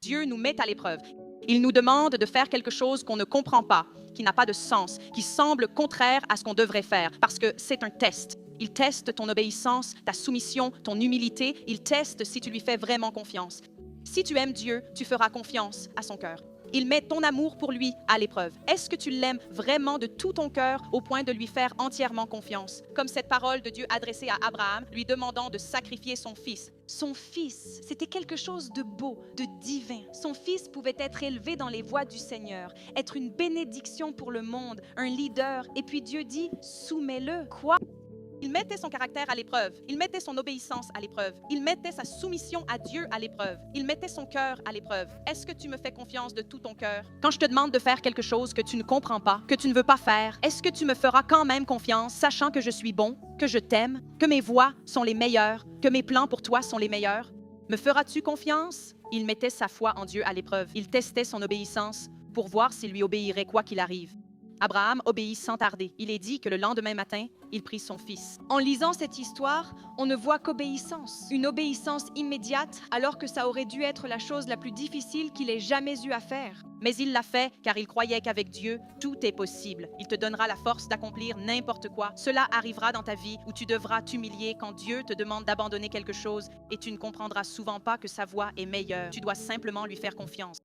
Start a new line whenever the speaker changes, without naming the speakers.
Dieu nous met à l'épreuve. Il nous demande de faire quelque chose qu'on ne comprend pas, qui n'a pas de sens, qui semble contraire à ce qu'on devrait faire, parce que c'est un test. Il teste ton obéissance, ta soumission, ton humilité. Il teste si tu lui fais vraiment confiance. Si tu aimes Dieu, tu feras confiance à son cœur. Il met ton amour pour lui à l'épreuve. Est-ce que tu l'aimes vraiment de tout ton cœur au point de lui faire entièrement confiance? Comme cette parole de Dieu adressée à Abraham, lui demandant de sacrifier son fils. Son fils, c'était quelque chose de beau, de divin. Son fils pouvait être élevé dans les voies du Seigneur, être une bénédiction pour le monde, un leader. Et puis Dieu dit, soumets-le. Quoi? Il mettait son caractère à l'épreuve. Il mettait son obéissance à l'épreuve. Il mettait sa soumission à Dieu à l'épreuve. Il mettait son cœur à l'épreuve. Est-ce que tu me fais confiance de tout ton cœur? Quand je te demande de faire quelque chose que tu ne comprends pas, que tu ne veux pas faire, est-ce que tu me feras quand même confiance, sachant que je suis bon, que je t'aime, que mes voies sont les meilleures, que mes plans pour toi sont les meilleurs? Me feras-tu confiance? Il mettait sa foi en Dieu à l'épreuve. Il testait son obéissance pour voir s'il lui obéirait quoi qu'il arrive. Abraham obéit sans tarder. Il est dit que le lendemain matin, il prit son fils.
En lisant cette histoire, on ne voit qu'obéissance. Une obéissance immédiate, alors que ça aurait dû être la chose la plus difficile qu'il ait jamais eu à faire.
Mais il l'a fait car il croyait qu'avec Dieu, tout est possible. Il te donnera la force d'accomplir n'importe quoi. Cela arrivera dans ta vie où tu devras t'humilier quand Dieu te demande d'abandonner quelque chose et tu ne comprendras souvent pas que sa voie est meilleure. Tu dois simplement lui faire confiance.